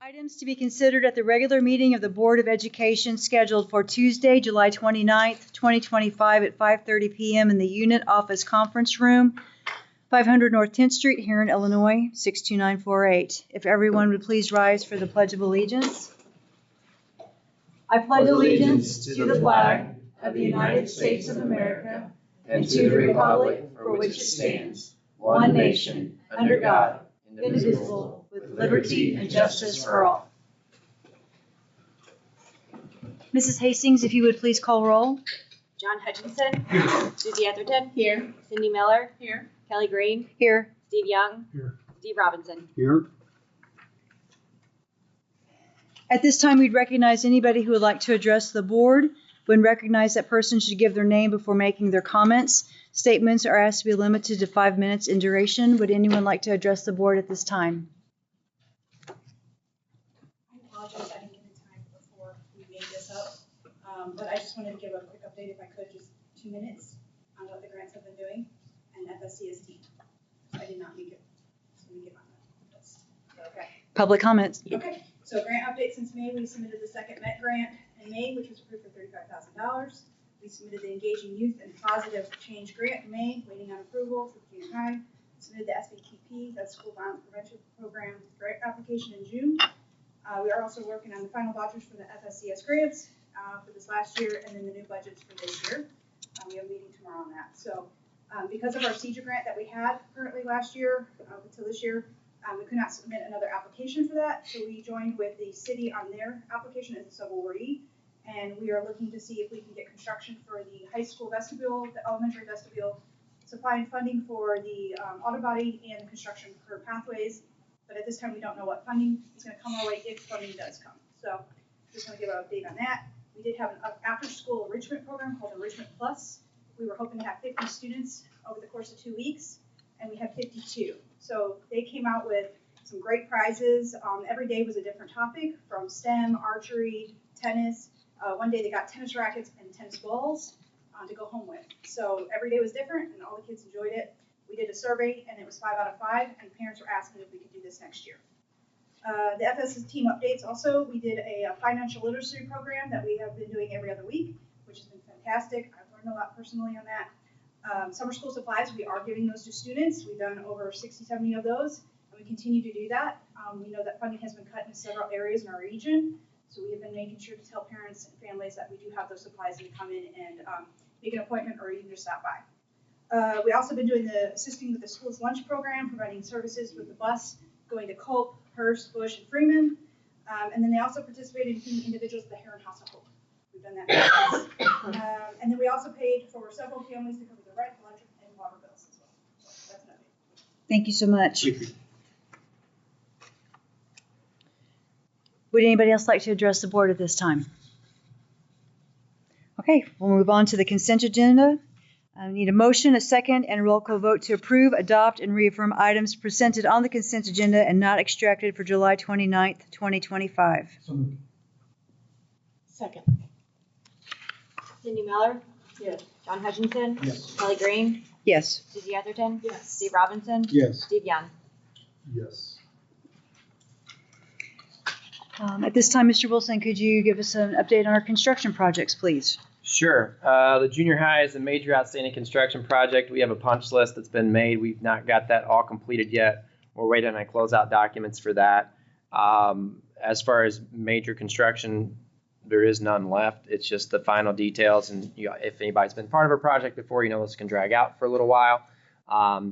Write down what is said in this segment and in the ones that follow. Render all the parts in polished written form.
Items to be considered at the regular meeting of the Board of Education scheduled for Tuesday, July 29th, 2025 at 5:30 p.m. in the Unit Office Conference Room, 500 North 10th Street, Herrin, Illinois, 62948. If everyone would please rise for the Pledge of Allegiance. I pledge allegiance to the flag of the United States of America and to the republic for which it stands, one nation, under God, indivisible, with liberty and justice for all. Mrs. Hastings, if you would please call roll. John Hutchinson. Susie Etherton. Here. Cindy Miller. Here. Kelly Green. Here. Steve Young. Here. Steve Robinson. Here. At this time, we'd recognize anybody who would like to address the board. When recognized, that person should give their name before making their comments. Statements are asked to be limited to 5 minutes in duration. Would anyone like to address the board at this time? I apologize, I didn't give you time before we made this up, but I just wanted to give a quick update, if I could, just 2 minutes on what the grants have been doing and FSCSD. I did not make it, so let me get on that list. Okay. Public comments. Okay, so grant update since May, we submitted the second MET grant in May, which was approved for $35,000. We submitted the Engaging Youth and Positive Change grant in May, waiting on approval for junior high. Submitted the SBTP, that's School Violence Prevention Program grant application in June. We are also working on the final vouchers for the FSCS grants for this last year, and then the new budgets for this year. We have a meeting tomorrow on that. So because of our CEJA grant that we had currently last year until this year, we could not submit another application for that. So we joined with the city on their application as a sub-awardee, and we are looking to see if we can get construction for the high school vestibule, the elementary vestibule, supply and funding for the auto body and the construction for pathways. But at this time, we don't know what funding is going to come our way if funding does come. So just want to give an update on that. We did have an after-school enrichment program called Enrichment Plus. We were hoping to have 50 students over the course of 2 weeks, and we had 52. So they came out with some great prizes. Every day was a different topic, from STEM, archery, tennis. One day they got tennis rackets and tennis balls to go home with. So every day was different, and all the kids enjoyed it. We did a survey, and it was 5 out of 5, and parents were asking if we could do this next year. The FSS team updates also, we did a financial literacy program that we have been doing every other week, which has been fantastic. I've learned a lot personally on that. Summer school supplies, we are giving those to students. We've done over 60, 70 of those, and we continue to do that. We know that funding has been cut in several areas in our region, so we have been making sure to tell parents and families that we do have those supplies and come in and make an appointment or even just stop by. We also been doing the assisting with the school's lunch program, providing services with the bus, going to Culp, Hearst, Bush, and Freeman. And then they also participated in feeding individuals at the Herrin House of Hope. We've done that. And then we also paid for several families to cover the rent, electric, and water bills as well. So that's an update. Thank you so much. Thank you. Would anybody else like to address the board at this time? Okay, we'll move on to the consent agenda. I need a motion, a second, and a roll call vote to approve, adopt, and reaffirm items presented on the consent agenda and not extracted for July 29th, 2025. So moved. Second. Cindy Miller. Yes. John Hutchinson. Yes. Kelly Green. Yes. Susie Etherton. Yes. Steve Robinson. Yes. Steve Young. Yes. At this time, Mr. Wilson, could you give us an update on our construction projects, please? Sure. The junior high is a major outstanding construction project. We have a punch list that's been made. We've not got that all completed yet. We're waiting on closeout documents for that. As far as major construction, there is none left. It's just the final details. And if anybody's been part of a project before, you know this can drag out for a little while.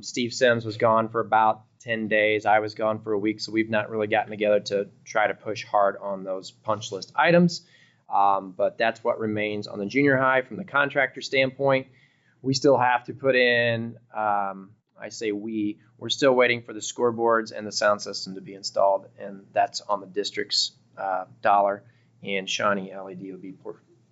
Steve Sims was gone for about 10 days. I was gone for a week, so we've not really gotten together to try to push hard on those punch list items. But that's what remains on the junior high from the contractor standpoint. We still have to put in, I say we're still waiting for the scoreboards and the sound system to be installed, and that's on the district's dollar, and Shawnee LED will be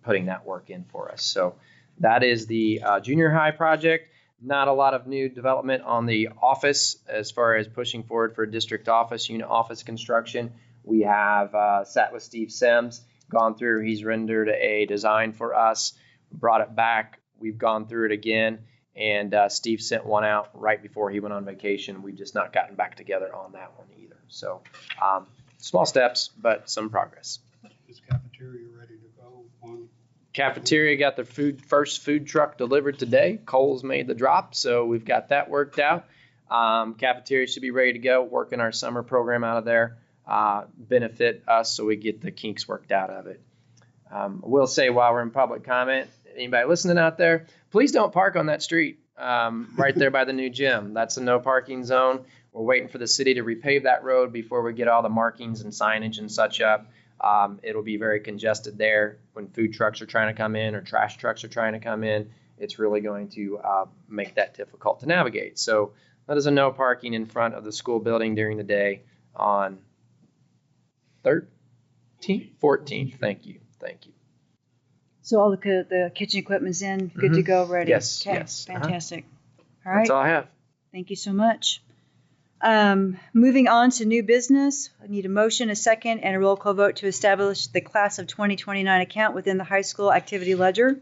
putting that work in for us. So that is the junior high project. Not a lot of new development on the office as far as pushing forward for district office, unit office construction. We have sat with Steve Sims, gone through, he's rendered a design for us, brought it back, we've gone through it again, and Steve sent one out right before he went on vacation. We've just not gotten back together on that one either. So Small steps, but some progress. Is cafeteria ready to go on? Cafeteria got their first food truck delivered today. Cole's made the drop, so we've got that worked out. Cafeteria should be ready to go. Working our summer program out of there. Benefit us so we get the kinks worked out of it. I will say while we're in public comment, anybody listening out there, please don't park on that street right there by the new gym. That's a no parking zone. We're waiting for the city to repave that road before we get all the markings and signage and such up. It'll be very congested there when food trucks are trying to come in or trash trucks are trying to come in. It's really going to make that difficult to navigate. So that is a no parking in front of the school building during the day on 14th. Thank you. So all the kitchen equipment's in, good to go, ready? Yes, Okay, yes. fantastic. All right, That's all I have. thank you so much. Moving on to new business, I need a motion, a second, and a roll call vote to establish the class of 2029 account within the high school activity ledger.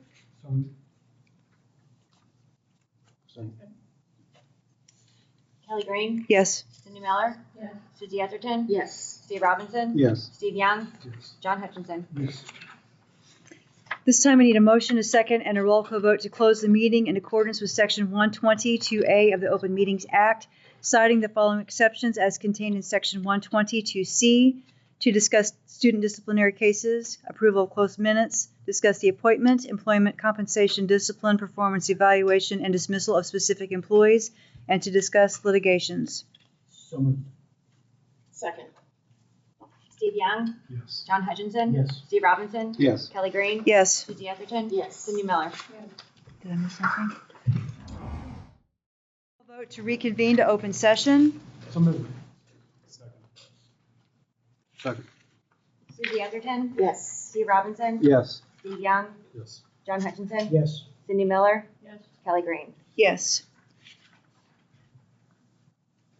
Kelly Green, Yes. Cindy Miller, Yes. Susie Etherton, Yes. Steve Robinson, Yes. Steve Young, Yes. John Hutchinson. Yes. This time I need a motion, a second, and a roll call vote to close the meeting in accordance with Section 122A of the Open Meetings Act, citing the following exceptions as contained in Section 122C, to discuss student disciplinary cases, approval of closed minutes, discuss the appointment, employment, compensation, discipline, performance evaluation, and dismissal of specific employees, and to discuss litigations. So moved. Second. Steve Young, Yes. John Hutchinson, Yes. Steve Robinson, Yes. Kelly Green, Yes. Susie Etherton, Yes. Cindy Miller. Did I miss something? Vote to reconvene to open session. So moved. Second. Susie Etherton, Yes. Steve Robinson, Yes. Steve Young, Yes. John Hutchinson, Yes. Cindy Miller, Yes. Kelly Green. Yes.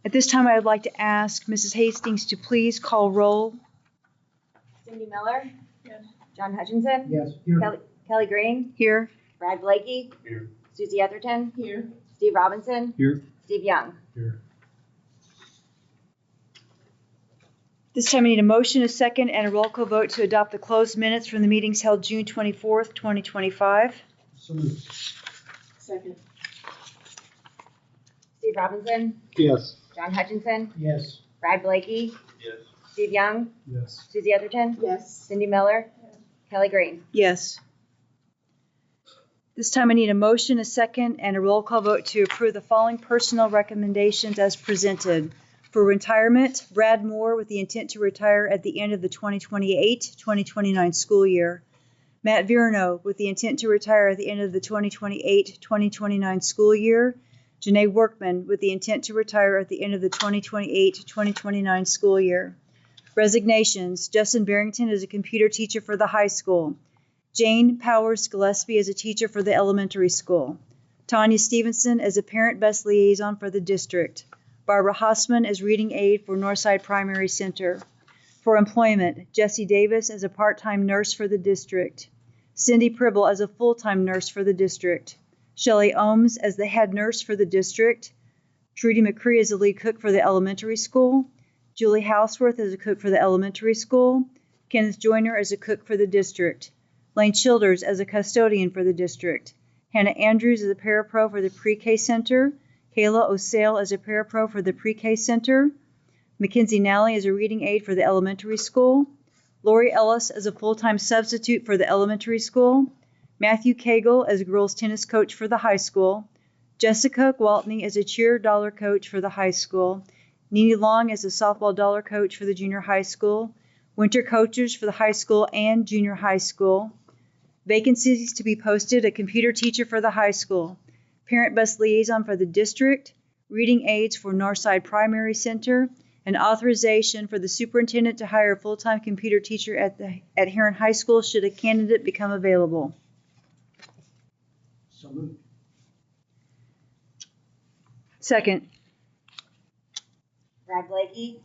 At this time, I would like to ask Mrs. Hastings to please call roll. Cindy Miller, Yes. John Hutchinson, Yes. Kelly Green, Here. Brad Blakey, Here. Susie Etherton, Here. Steve Robinson, Here. Steve Young. Here. This time I need a motion, a second, and a roll call vote to adopt the closed minutes from the meetings held June 24th, 2025. So moved. Second. Steve Robinson, Yes. John Hutchinson, Yes. Brad Blakey, Yes. Steve Young, Yes. Susie Etherton, Yes. Cindy Miller, Yes. Kelly Green. Yes. This time I need a motion, a second, and a roll call vote to approve the following personnel recommendations as presented. For retirement, Brad Moore with the intent to retire at the end of the 2028-2029 school year. Matt Virno with the intent to retire at the end of the 2028-2029 school year. Janae Workman with the intent to retire at the end of the 2028-2029 school year. Resignations, Justin Barrington as a computer teacher for the high school. Jane Powers Gillespie as a teacher for the elementary school. Tanya Stevenson as a parent bus liaison for the district. Barbara Hossman as reading aide for Northside Primary Center. For employment, Jesse Davis as a part-time nurse for the district. Cindy Pribble as a full-time nurse for the district. Shelley Ohms as the head nurse for the district. Trudy McCree as a lead cook for the elementary school. Julie Houseworth as a cook for the elementary school. Kenneth Joyner as a cook for the district. Lane Childers as a custodian for the district. Hannah Andrews as a parapro for the pre-K center. Kayla O'Sale as a parapro for the pre-K center. Mackenzie Nally as a reading aide for the elementary school. Lori Ellis as a full-time substitute for the elementary school. Matthew Cagle as a girls tennis coach for the high school. Jessica Gwaltney as a cheer dollar coach for the high school. Nene Long as a softball dollar coach for the junior high school. Winter coaches for the high school and junior high school. Vacancies to be posted, a computer teacher for the high school. Parent bus liaison for the district. Reading aides for Northside Primary Center. An authorization for the superintendent to hire a full-time computer teacher at Herrin High School should a candidate become available. So moved. Second. Brad Blakey,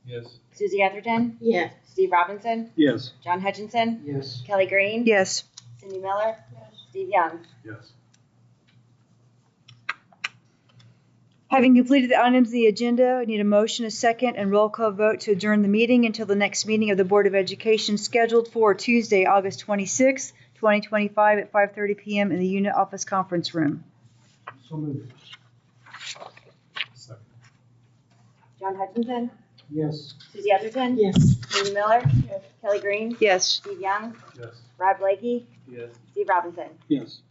Yes. Susie Etherton, Yes. Steve Robinson, Yes. John Hutchinson, Yes. Kelly Green, Yes. Cindy Miller, Yes. Steve Young. Yes. Having completed the items of the agenda, I need a motion, a second, and roll call vote to adjourn the meeting until the next meeting of the Board of Education scheduled for Tuesday, August 26, 2025 at 5:30 PM in the unit office conference room. So moved. Second. John Hutchinson, Yes. Susie Etherton, Yes. Cindy Miller, Kelly Green, Yes. Steve Young, Yes. Rob Blakey, Yes. Steve Robinson. Yes.